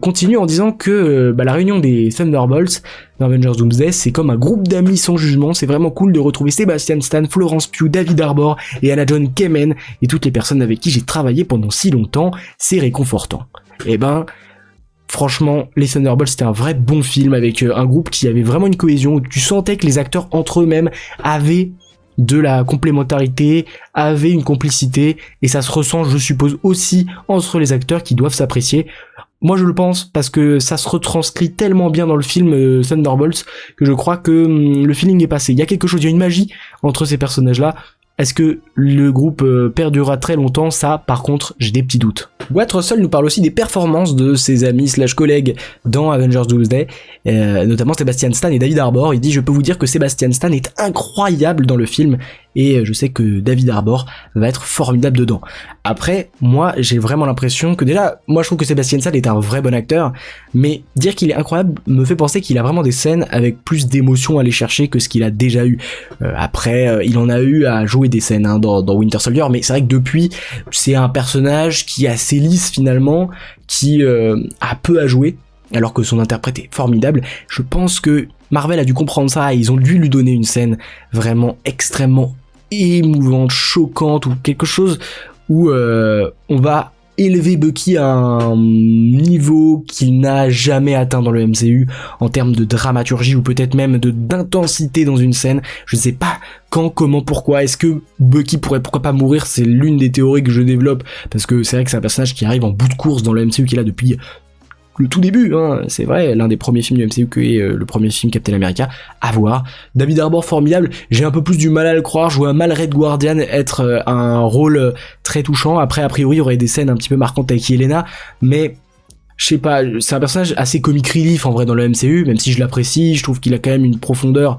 continue en disant que la réunion des Thunderbolts dans Avengers Doomsday, c'est comme un groupe d'amis sans jugement, c'est vraiment cool de retrouver Sebastian Stan, Florence Pugh, David Harbour et Hannah John Kamen, et toutes les personnes avec qui j'ai travaillé pendant si longtemps, c'est réconfortant. Eh ben, franchement, les Thunderbolts, c'était un vrai bon film avec un groupe qui avait vraiment une cohésion, où tu sentais que les acteurs entre eux-mêmes avaient de la complémentarité, avaient une complicité, et ça se ressent, je suppose, aussi entre les acteurs qui doivent s'apprécier. Moi je le pense, parce que ça se retranscrit tellement bien dans le film Thunderbolts, que je crois que le feeling est passé. Il y a quelque chose, il y a une magie entre ces personnages-là. Est-ce que le groupe perdurera très longtemps? Ça, par contre, j'ai des petits doutes. Wyatt Russell nous parle aussi des performances de ses amis / collègues dans Avengers Doomsday, notamment Sebastian Stan et David Harbour. Il dit: je peux vous dire que Sebastian Stan est incroyable dans le film, et je sais que David Harbour va être formidable dedans. Après, moi j'ai vraiment l'impression que déjà, moi je trouve que Sébastien Sall est un vrai bon acteur, mais dire qu'il est incroyable me fait penser qu'il a vraiment des scènes avec plus d'émotion à aller chercher que ce qu'il a déjà eu. Après, il en a eu à jouer des scènes dans Winter Soldier, mais c'est vrai que depuis, c'est un personnage qui est assez lisse finalement, qui a peu à jouer, alors que son interprète est formidable. Je pense que Marvel a dû comprendre ça et ils ont dû lui donner une scène vraiment extrêmement émouvante, choquante, ou quelque chose où on va élever Bucky à un niveau qu'il n'a jamais atteint dans le MCU en termes de dramaturgie ou peut-être même d'intensité dans une scène. Je ne sais pas quand, comment, pourquoi. Est-ce que Bucky pourrait pourquoi pas mourir? C'est l'une des théories que je développe parce que c'est vrai que c'est un personnage qui arrive en bout de course dans le MCU qu'il a depuis le tout début, hein, c'est vrai, l'un des premiers films du MCU qui est le premier film Captain America à voir. David Harbour formidable, j'ai un peu plus du mal à le croire, je vois mal Red Guardian être un rôle très touchant. Après, a priori, il y aurait des scènes un petit peu marquantes avec Yelena, mais je sais pas, c'est un personnage assez comic relief en vrai dans le MCU, même si je l'apprécie, je trouve qu'il a quand même une profondeur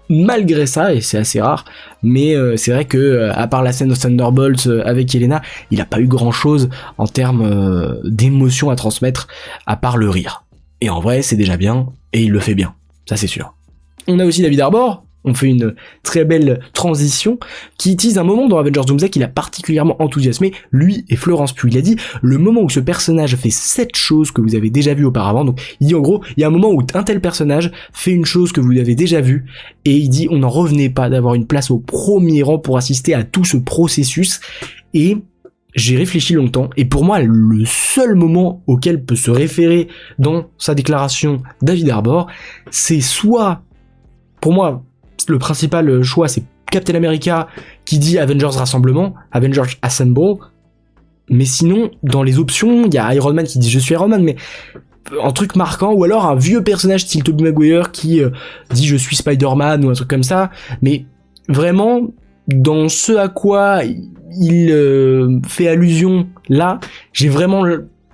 malgré ça, et c'est assez rare, mais c'est vrai que à part la scène de Thunderbolts avec Yelena, il a pas eu grand chose en termes d'émotion à transmettre, à part le rire. Et en vrai, c'est déjà bien, et il le fait bien, ça c'est sûr. On a aussi David Harbour, on fait une très belle transition, qui utilise un moment dans Avengers Doomsday qu'il a particulièrement enthousiasmé, lui et Florence Pugh. Il a dit, le moment où ce personnage fait cette chose que vous avez déjà vu auparavant, donc il dit en gros, il y a un moment où un tel personnage fait une chose que vous avez déjà vue, et il dit, on n'en revenait pas d'avoir une place au premier rang pour assister à tout ce processus, et j'ai réfléchi longtemps, et pour moi, le seul moment auquel peut se référer dans sa déclaration David Harbour, c'est soit, pour moi, le principal choix, c'est Captain America qui dit Avengers Rassemblement, Avengers Assemble, mais sinon, dans les options, il y a Iron Man qui dit je suis Iron Man, mais un truc marquant, ou alors un vieux personnage style Tobey Maguire qui dit je suis Spider-Man, ou un truc comme ça, mais vraiment, dans ce à quoi il fait allusion là, j'ai vraiment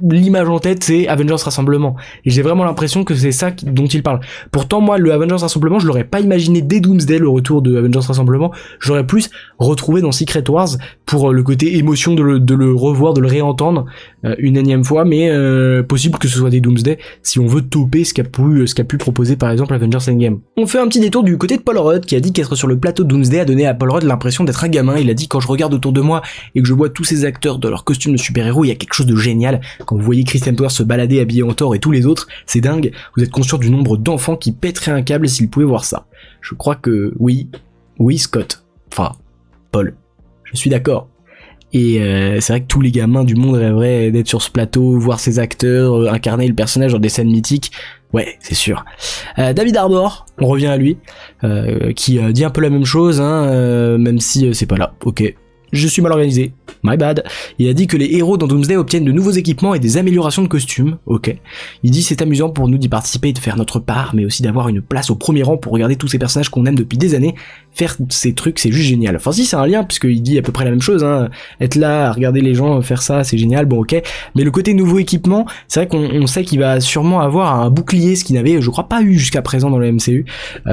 l'image en tête, c'est Avengers Rassemblement, et j'ai vraiment l'impression que c'est ça dont il parle. Pourtant, moi, le Avengers Rassemblement, je l'aurais pas imaginé dès Doomsday, le retour de Avengers Rassemblement, j'aurais plus retrouvé dans Secret Wars pour le côté émotion de le revoir, de le réentendre une énième fois, mais possible que ce soit des Doomsday si on veut toper ce qu'a pu proposer par exemple Avengers Endgame. On fait un petit détour du côté de Paul Rudd qui a dit qu'être sur le plateau de Doomsday a donné à Paul Rudd l'impression d'être un gamin. Il a dit, quand je regarde autour de moi et que je vois tous ces acteurs dans leur costume de super-héros, il y a quelque chose de génial. Quand vous voyez Chris Hemsworth se balader habillé en Thor et tous les autres, c'est dingue. Vous êtes conscient du nombre d'enfants qui pèteraient un câble s'ils pouvaient voir ça. Je crois que oui Scott, enfin Paul, je suis d'accord. Et c'est vrai que tous les gamins du monde rêveraient d'être sur ce plateau, voir ces acteurs incarner le personnage dans des scènes mythiques. Ouais, c'est sûr. David Harbour, on revient à lui, qui dit un peu la même chose, hein, même si c'est pas là. Ok, je suis mal organisé. My bad. Il a dit que les héros dans Doomsday obtiennent de nouveaux équipements et des améliorations de costumes. Ok. Il dit c'est amusant pour nous d'y participer et de faire notre part, mais aussi d'avoir une place au premier rang pour regarder tous ces personnages qu'on aime depuis des années. Faire ces trucs, c'est juste génial. Enfin si, c'est un lien, puisqu'il dit à peu près la même chose, hein. Être là, à regarder les gens faire ça, c'est génial, bon ok. Mais le côté nouveau équipement, c'est vrai qu'on sait qu'il va sûrement avoir un bouclier, ce qu'il n'avait, je crois, pas eu jusqu'à présent dans le MCU,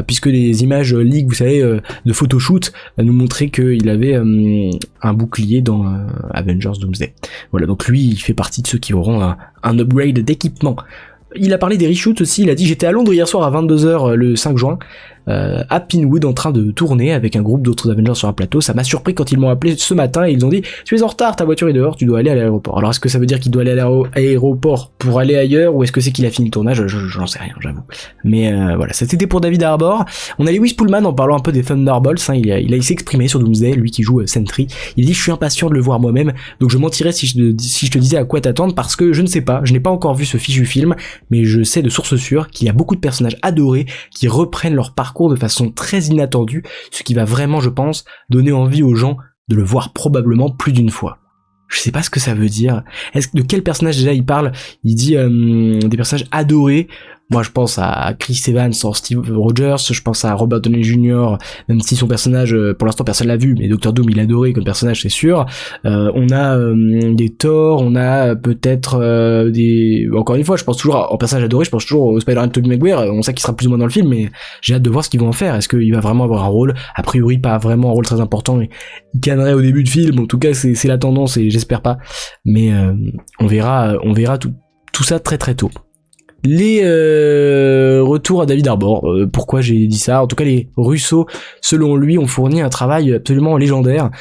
puisque les images leak, vous savez, de photoshoot, nous montraient qu'il avait un bouclier dans Avengers Doomsday. Voilà, donc lui, il fait partie de ceux qui auront un upgrade d'équipement. Il a parlé des reshoots aussi, il a dit « J'étais à Londres hier soir à 22h le 5 juin, à Pinewood en train de tourner avec un groupe d'autres Avengers sur un plateau. Ça m'a surpris quand ils m'ont appelé ce matin et ils ont dit « Tu es en retard, ta voiture est dehors, tu dois aller à l'aéroport. » Alors est-ce que ça veut dire qu'il doit aller à l'aéroport pour aller ailleurs ou est-ce que c'est qu'il a fini le tournage? J'en sais rien, j'avoue. Mais voilà, c'était pour David Harbour. On a Lewis Pullman en parlant un peu des Thunderbolts, hein, il s'est exprimé sur Doomsday, lui qui joue Sentry. Il dit « Je suis impatient de le voir moi-même, donc je mentirais si je te disais à quoi t'attendre parce que je ne sais pas, je n'ai pas encore vu ce fichu film, mais je sais de source sûre qu'il y a beaucoup de personnages adorés qui reprennent leur parcours de façon très inattendue, ce qui va vraiment, je pense, donner envie aux gens de le voir probablement plus d'une fois. » Je sais pas ce que ça veut dire. De quel personnage déjà il parle? Il dit des personnages adorés. Moi je pense à Chris Evans en Steve Rogers, je pense à Robert Downey Jr., même si son personnage, pour l'instant personne l'a vu, mais Doctor Doom il a adoré comme personnage c'est sûr. On a des Thor, on a peut-être des... Encore une fois, je pense toujours en personnage adoré, je pense toujours au Spider-Man Tobey Maguire, on sait qu'il sera plus ou moins dans le film, mais j'ai hâte de voir ce qu'ils vont en faire. Est-ce qu'il va vraiment avoir un rôle? A priori pas vraiment un rôle très important, mais il cannerait au début de film, en tout cas c'est la tendance et j'espère pas. Mais on verra tout ça très très tôt. Les retours à David Harbour, pourquoi j'ai dit ça? En tout cas, les Russo, selon lui, ont fourni un travail absolument légendaire.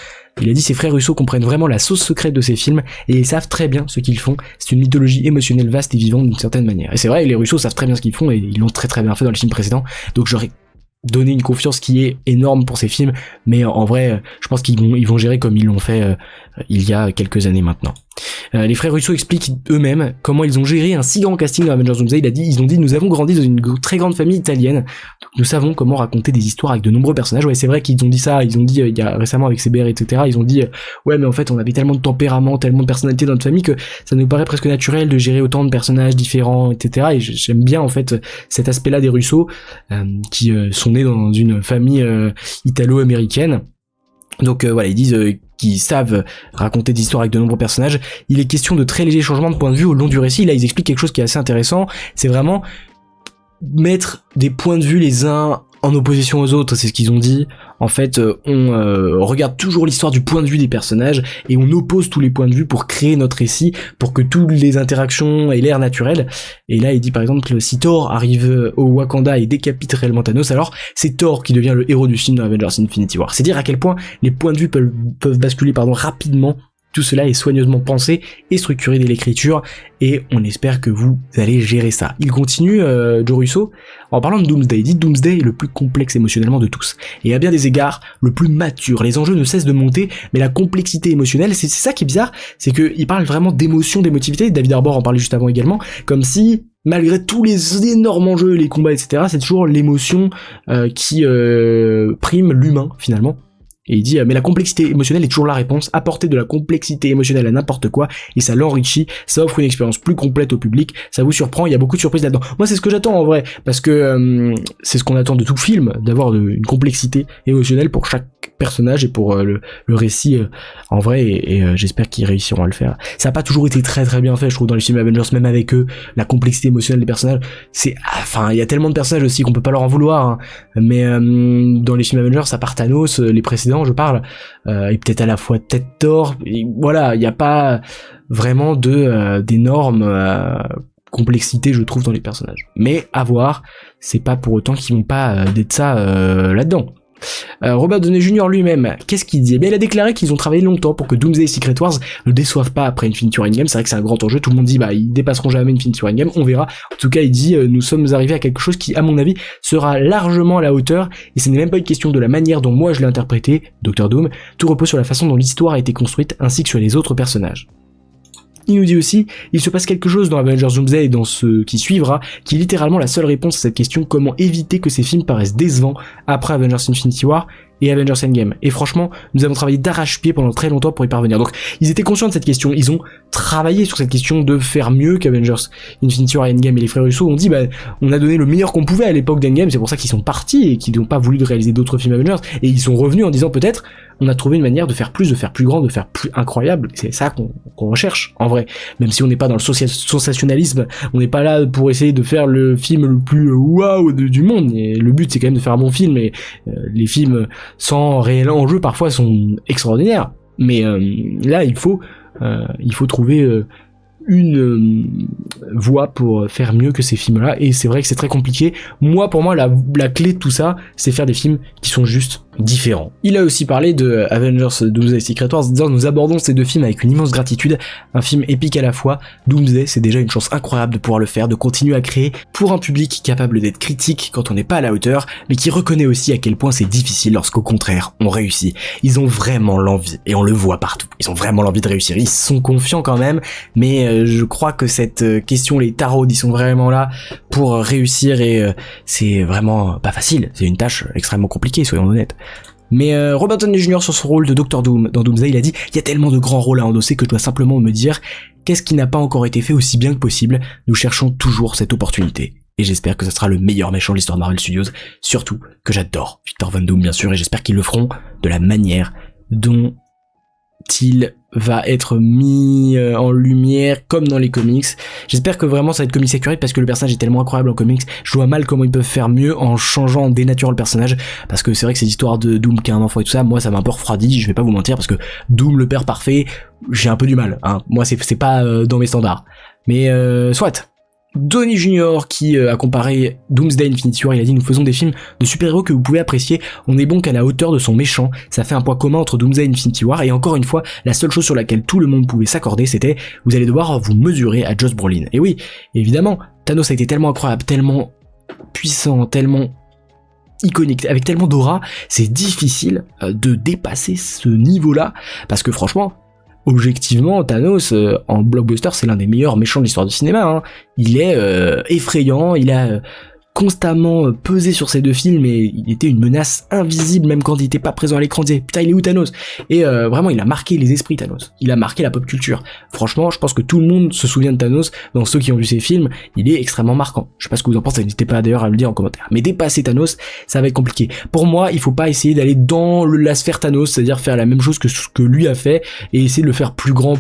Il a dit ses frères Russo comprennent vraiment la sauce secrète de ces films et ils savent très bien ce qu'ils font. C'est une mythologie émotionnelle vaste et vivante d'une certaine manière. Et c'est vrai, les Russo savent très bien ce qu'ils font et ils l'ont très très bien fait dans les films précédents. Donc j'aurais donné une confiance qui est énorme pour ces films, mais en vrai, je pense qu'ils vont gérer comme ils l'ont fait il y a quelques années maintenant. Les frères Russo expliquent eux-mêmes comment ils ont géré un si grand casting dans Avengers Doomsday. Ils ont dit nous avons grandi dans une très grande famille italienne, donc nous savons comment raconter des histoires avec de nombreux personnages. Ouais, c'est vrai qu'ils ont dit ça, ils ont dit il y a récemment avec CBR etc, ils ont dit ouais mais en fait on avait tellement de tempérament, tellement de personnalité dans notre famille que ça nous paraît presque naturel de gérer autant de personnages différents etc, et j'aime bien en fait cet aspect là des Russo qui sont nés dans une famille italo-américaine. Donc voilà, ils disent qu'ils savent raconter des histoires avec de nombreux personnages. Il est question de très légers changements de point de vue au long du récit. Là, ils expliquent quelque chose qui est assez intéressant. C'est vraiment mettre des points de vue les uns en opposition aux autres, c'est ce qu'ils ont dit. En fait, on regarde toujours l'histoire du point de vue des personnages et on oppose tous les points de vue pour créer notre récit, pour que toutes les interactions aient l'air naturelles. Et là, il dit par exemple que si Thor arrive au Wakanda et décapite réellement Thanos, alors c'est Thor qui devient le héros du film dans Avengers Infinity War. C'est dire à quel point les points de vue peuvent basculer rapidement. Tout cela est soigneusement pensé et structuré dès l'écriture, et on espère que vous allez gérer ça. Il continue, Joe Russo, en parlant de Doomsday. Il dit Doomsday est le plus complexe émotionnellement de tous, et à bien des égards, le plus mature. Les enjeux ne cessent de monter, mais la complexité émotionnelle, c'est ça qui est bizarre, c'est qu'il parle vraiment d'émotion, d'émotivité. David Harbour en parlait juste avant également, comme si malgré tous les énormes enjeux, les combats, etc., c'est toujours l'émotion qui prime l'humain, finalement. Et il dit mais la complexité émotionnelle est toujours la réponse, apporter de la complexité émotionnelle à n'importe quoi et ça l'enrichit, ça offre une expérience plus complète au public, ça vous surprend, il y a beaucoup de surprises là-dedans. Moi c'est ce que j'attends en vrai, parce que c'est ce qu'on attend de tout film, d'avoir une complexité émotionnelle pour chaque personnage et pour le récit en vrai, et j'espère qu'ils réussiront à le faire. Ça a pas toujours été très très bien fait je trouve dans les films Avengers, même avec eux, la complexité émotionnelle des personnages, c'est enfin il y a tellement de personnages aussi qu'on peut pas leur en vouloir hein. Mais dans les films Avengers à part Thanos, les précédents je parle, et peut-être à la fois Thor, et voilà, il n'y a pas vraiment d'énormes complexité je trouve dans les personnages. Mais à voir, c'est pas pour autant qu'ils vont pas d'être ça là-dedans. Robert Downey Jr. lui-même, qu'est-ce qu'il dit? Eh bien, il a déclaré qu'ils ont travaillé longtemps pour que Doomsday et Secret Wars ne déçoivent pas après Infinity War Endgame. C'est vrai que c'est un grand enjeu, tout le monde dit ils dépasseront jamais Infinity War Endgame, on verra. En tout cas, il dit nous sommes arrivés à quelque chose qui, à mon avis, sera largement à la hauteur, et ce n'est même pas une question de la manière dont moi je l'ai interprété, Doctor Doom, tout repose sur la façon dont l'histoire a été construite ainsi que sur les autres personnages. Il nous dit aussi, il se passe quelque chose dans Avengers Doomsday et dans ce qui suivra, qui est littéralement la seule réponse à cette question, comment éviter que ces films paraissent décevants après Avengers Infinity War et Avengers Endgame. Et franchement, nous avons travaillé d'arrache-pied pendant très longtemps pour y parvenir. Donc, ils étaient conscients de cette question, ils ont travaillé sur cette question de faire mieux qu'Avengers Infinity War et Endgame, et les frères Russo ont dit, on a donné le meilleur qu'on pouvait à l'époque d'Endgame, c'est pour ça qu'ils sont partis et qu'ils n'ont pas voulu de réaliser d'autres films Avengers, et ils sont revenus en disant peut-être, on a trouvé une manière de faire plus grand, de faire plus incroyable, c'est ça qu'on recherche, en vrai. Même si on n'est pas dans le sensationnalisme, on n'est pas là pour essayer de faire le film le plus waouh du monde, et le but c'est quand même de faire un bon film, et les films sans réel enjeu parfois sont extraordinaires, mais là il faut trouver une voie pour faire mieux que ces films-là, et c'est vrai que c'est très compliqué. Pour moi, la clé de tout ça, c'est faire des films qui sont juste différents. Il a aussi parlé de Avengers Doomsday Secret Wars, disant nous abordons ces deux films avec une immense gratitude, un film épique à la fois. Doomsday, c'est déjà une chance incroyable de pouvoir le faire, de continuer à créer pour un public capable d'être critique quand on n'est pas à la hauteur, mais qui reconnaît aussi à quel point c'est difficile lorsqu'au contraire on réussit. Ils ont vraiment l'envie, et on le voit partout, ils ont vraiment l'envie de réussir, ils sont confiants quand même, mais je crois que cette question, les tarots, ils sont vraiment là pour réussir, et c'est vraiment pas facile, c'est une tâche extrêmement compliquée, soyons honnêtes. Mais Robert Downey Jr. sur son rôle de Doctor Doom dans Doomsday, il a dit « Il y a tellement de grands rôles à endosser que je dois simplement me dire qu'est-ce qui n'a pas encore été fait aussi bien que possible, nous cherchons toujours cette opportunité. » et j'espère que ça sera le meilleur méchant de l'histoire de Marvel Studios, surtout que j'adore Victor Von Doom bien sûr, et j'espère qu'ils le feront de la manière dont il va être mis en lumière comme dans les comics. J'espère que vraiment ça va être comics accurate parce que le personnage est tellement incroyable en comics. Je vois mal comment ils peuvent faire mieux en changeant, en dénaturant le personnage, parce que c'est vrai que ces histoires de Doom qui a un enfant et tout ça, moi ça m'a un peu refroidi, je vais pas vous mentir, parce que Doom le père parfait, j'ai un peu du mal, hein. Moi c'est pas dans mes standards. Mais soit. Downey Jr. qui a comparé Doomsday Infinity War, il a dit: nous faisons des films de super-héros que vous pouvez apprécier, on est bon qu'à la hauteur de son méchant, ça fait un point commun entre Doomsday Infinity War, et encore une fois, la seule chose sur laquelle tout le monde pouvait s'accorder, c'était: vous allez devoir vous mesurer à Josh Brolin. Et oui, évidemment, Thanos a été tellement incroyable, tellement puissant, tellement iconique, avec tellement d'aura, c'est difficile de dépasser ce niveau-là, parce que franchement, objectivement, Thanos, en blockbuster, c'est l'un des meilleurs méchants de l'histoire du cinéma, hein. Il est effrayant, il a constamment pesé sur ces deux films, et il était une menace invisible, même quand il était pas présent à l'écran. On disait: putain, il est où Thanos? Et vraiment, il a marqué les esprits, Thanos. Il a marqué la pop culture. Franchement, je pense que tout le monde se souvient de Thanos. Dans ceux qui ont vu ces films, il est extrêmement marquant. Je sais pas ce que vous en pensez, n'hésitez pas d'ailleurs à me le dire en commentaire. Mais dépasser Thanos, ça va être compliqué. Pour moi, il faut pas essayer d'aller dans la sphère Thanos, c'est-à-dire faire la même chose que ce que lui a fait, et essayer de le faire plus grand,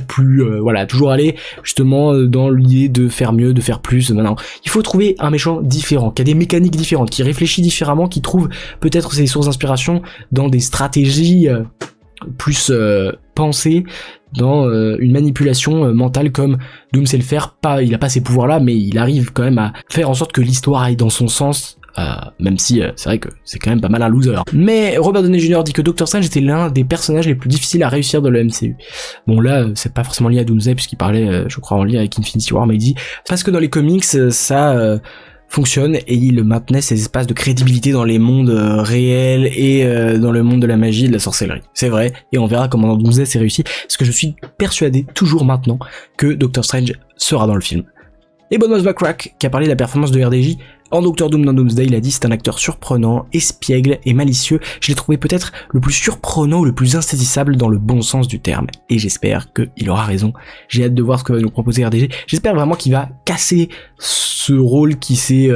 voilà, toujours aller justement dans l'idée de faire mieux, de faire plus. Maintenant, il faut trouver un méchant différent, qui a des mécaniques différentes, qui réfléchit différemment, qui trouve peut-être ses sources d'inspiration dans des stratégies plus pensées, dans une manipulation mentale comme Doom sait le faire. Il a pas ces pouvoirs là, mais il arrive quand même à faire en sorte que l'histoire aille dans son sens, même si c'est vrai que c'est quand même pas mal un loser. Mais Robert Downey Jr. dit que Doctor Strange était l'un des personnages les plus difficiles à réussir dans le MCU. Bon là, c'est pas forcément lié à Doomsday, puisqu'il parlait, je crois, en lien avec Infinity War, mais il dit parce que dans les comics, ça fonctionne, et il maintenait ces espaces de crédibilité dans les mondes réels et dans le monde de la magie et de la sorcellerie. C'est vrai, et on verra comment dans Doomsday c'est réussi, parce que je suis persuadé, toujours maintenant, que Doctor Strange sera dans le film. Et Bonnos Backrack, qui a parlé de la performance de RDJ en Doctor Doom dans Doomsday, il a dit: c'est un acteur surprenant, espiègle et malicieux. Je l'ai trouvé peut-être le plus surprenant ou le plus insaisissable dans le bon sens du terme. Et j'espère qu'il aura raison. J'ai hâte de voir ce que va nous proposer RDJ. J'espère vraiment qu'il va casser ce rôle qui s'est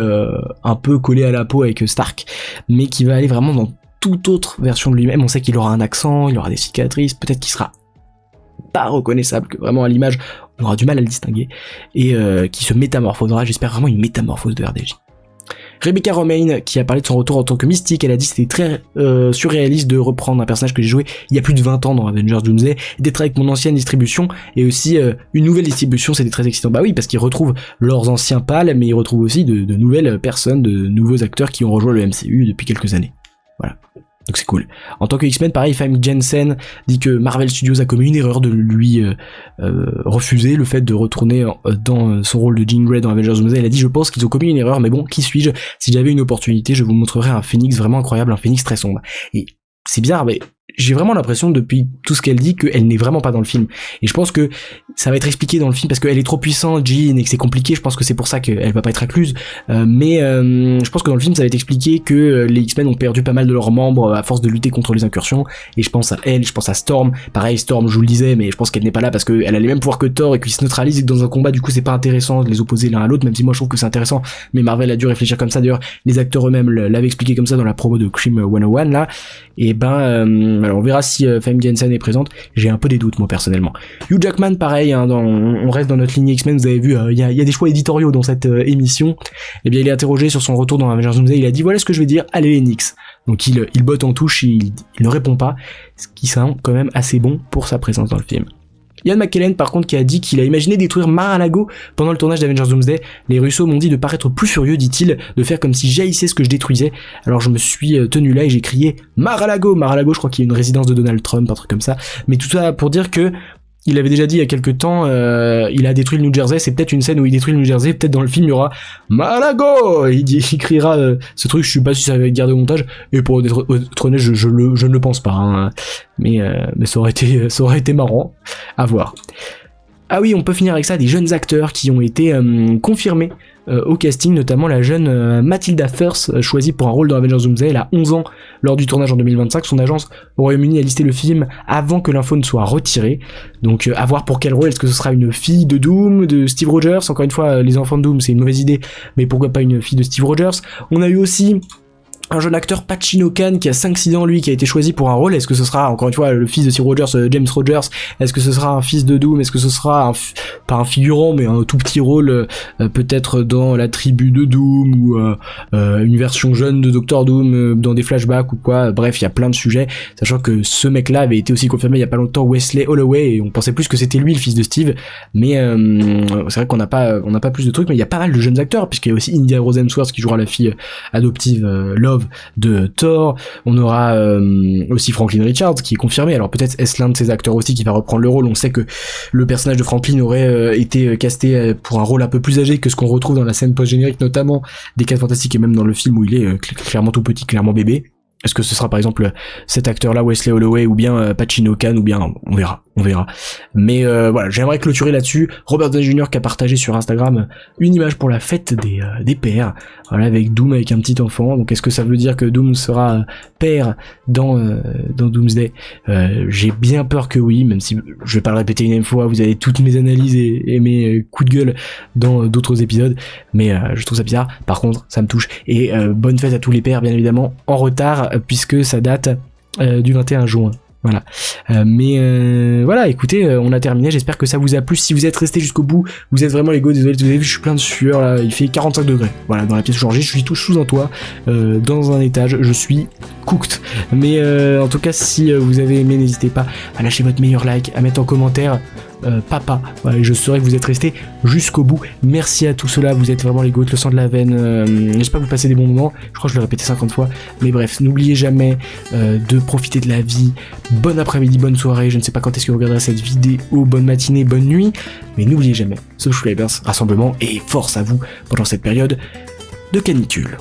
un peu collé à la peau avec Stark, mais qui va aller vraiment dans toute autre version de lui-même. On sait qu'il aura un accent, il aura des cicatrices, peut-être qu'il sera pas reconnaissable, que vraiment à l'image on aura du mal à le distinguer, et qui se métamorphosera. J'espère vraiment une métamorphose de RDJ. Rebecca Romijn, qui a parlé de son retour en tant que Mystique, elle a dit que c'était très surréaliste de reprendre un personnage que j'ai joué il y a plus de 20 ans dans Avengers Doomsday, d'être avec mon ancienne distribution, et aussi une nouvelle distribution, c'était très excitant. Bah oui, parce qu'ils retrouvent leurs anciens pals, mais ils retrouvent aussi de nouvelles personnes, de nouveaux acteurs qui ont rejoint le MCU depuis quelques années. Voilà. Donc c'est cool. En tant que X-Men, pareil, Famke Janssen dit que Marvel Studios a commis une erreur de lui refuser le fait de retourner dans son rôle de Jean Grey dans Avengers Doomsday. Elle a dit: je pense qu'ils ont commis une erreur, mais bon, qui suis-je? Si j'avais une opportunité, je vous montrerais un Phoenix vraiment incroyable, un Phoenix très sombre. Et c'est bizarre, mais j'ai vraiment l'impression depuis tout ce qu'elle dit qu'elle n'est vraiment pas dans le film. Et je pense que ça va être expliqué dans le film parce qu'elle est trop puissante, Jean, et que c'est compliqué. Je pense que c'est pour ça qu'elle va pas être incluse. Mais je pense que dans le film, ça va être expliqué que les X-Men ont perdu pas mal de leurs membres à force de lutter contre les incursions. Et je pense à elle, je pense à Storm. Pareil, Storm, je vous le disais, mais je pense qu'elle n'est pas là parce qu'elle a les mêmes pouvoirs que Thor et qu'ils se neutralisent et que dans un combat, du coup, c'est pas intéressant de les opposer l'un à l'autre, même si moi je trouve que c'est intéressant. Mais Marvel a dû réfléchir comme ça. D'ailleurs, les acteurs eux-mêmes l'avaient expliqué comme ça dans la promo de Cream 101 là. Et alors on verra si Famke Janssen est présente. J'ai un peu des doutes moi personnellement. Hugh Jackman, pareil, hein, on reste dans notre ligne X-Men. Vous avez vu, il y a des choix éditoriaux dans cette émission. Et bien il est interrogé sur son retour dans Avengers Doomsday. Il a dit: voilà ce que je vais dire, allez les Knicks. Donc il botte en touche, il ne répond pas, ce qui semble quand même assez bon pour sa présence dans le film. Ian McKellen par contre qui a dit qu'il a imaginé détruire Mar-a-Lago pendant le tournage d'Avengers Doomsday. Les Russo m'ont dit de paraître plus furieux, dit-il, de faire comme si jaillissait ce que je détruisais. Alors je me suis tenu là et j'ai crié Mar-a-Lago. Mar-a-Lago, je crois qu'il y a une résidence de Donald Trump, un truc comme ça. Mais tout ça pour dire que il avait déjà dit il y a quelques temps, il a détruit le New Jersey, c'est peut-être une scène où il détruit le New Jersey, peut-être dans le film il y aura Mar-a-Lago, il criera ce truc, je sais pas si ça va être gardé au montage, et pour être honnête, je ne le pense pas, hein. Mais ça aurait été marrant à voir. Ah oui, on peut finir avec ça, des jeunes acteurs qui ont été confirmés au casting, notamment la jeune Matilda Firth, choisie pour un rôle dans Avengers Doomsday. Elle a 11 ans lors du tournage en 2025. Son agence au Royaume-Uni a listé le film avant que l'info ne soit retirée. Donc à voir pour quel rôle. Est-ce que ce sera une fille de Doom, de Steve Rogers? Encore une fois, les enfants de Doom, c'est une mauvaise idée, mais pourquoi pas une fille de Steve Rogers? On a eu aussi un jeune acteur, Pacino Khan, qui a 5-6 ans, lui, qui a été choisi pour un rôle. Est-ce que ce sera, encore une fois, le fils de Steve Rogers, James Rogers? Est-ce que ce sera un fils de Doom? Est-ce que ce sera pas un figurant, mais un tout petit rôle, peut-être dans la tribu de Doom, ou une version jeune de Dr. Doom, dans des flashbacks ou quoi? Bref, il y a plein de sujets, sachant que ce mec-là avait été aussi confirmé il y a pas longtemps, Wesley Holloway, et on pensait plus que c'était lui, le fils de Steve, mais c'est vrai qu'on n'a pas plus de trucs, mais il y a pas mal de jeunes acteurs, puisqu'il y a aussi India Rose Hemsworth qui jouera la fille adoptive, Love, de Thor. On aura aussi Franklin Richards qui est confirmé. Alors peut-être est-ce l'un de ces acteurs aussi qui va reprendre le rôle. On sait que le personnage de Franklin aurait été casté pour un rôle un peu plus âgé que ce qu'on retrouve dans la scène post-générique, notamment des 4 Fantastiques, et même dans le film où il est clairement tout petit, clairement bébé. Est-ce que ce sera par exemple cet acteur-là, Wesley Holloway, ou bien Pacino Khan, ou bien on verra. Mais voilà, j'aimerais clôturer là-dessus. Robert Downey Jr. qui a partagé sur Instagram une image pour la fête des pères, voilà, avec Doom avec un petit enfant. Donc est-ce que ça veut dire que Doom sera père dans Doomsday? J'ai bien peur que oui, même si je vais pas le répéter une fois. Vous avez toutes mes analyses et mes coups de gueule dans d'autres épisodes, mais je trouve ça bizarre. Par contre, ça me touche. Et bonne fête à tous les pères, bien évidemment, en retard, puisque ça date du 21 juin. Voilà. Voilà, écoutez, on a terminé, j'espère que ça vous a plu. Si vous êtes resté jusqu'au bout, vous êtes vraiment les gars, désolé, vous avez vu, je suis plein de sueur là, il fait 45 degrés. Voilà, dans la pièce où j'enregistre, je suis tout sous un toit, dans un étage, je suis cooked. Mais en tout cas, si vous avez aimé, n'hésitez pas à lâcher votre meilleur like, à mettre en commentaire papa, voilà, je saurais que vous êtes restés jusqu'au bout. Merci à tous ceux-là, vous êtes vraiment les goats, le sang de la veine. J'espère que vous passez des bons moments, je crois que je l'ai répété 50 fois, mais bref, n'oubliez jamais de profiter de la vie. Bon après-midi, bonne soirée, je ne sais pas quand est-ce que vous regarderez cette vidéo, bonne matinée, bonne nuit, mais n'oubliez jamais, Subscribers, rassemblement et force à vous pendant cette période de canicule.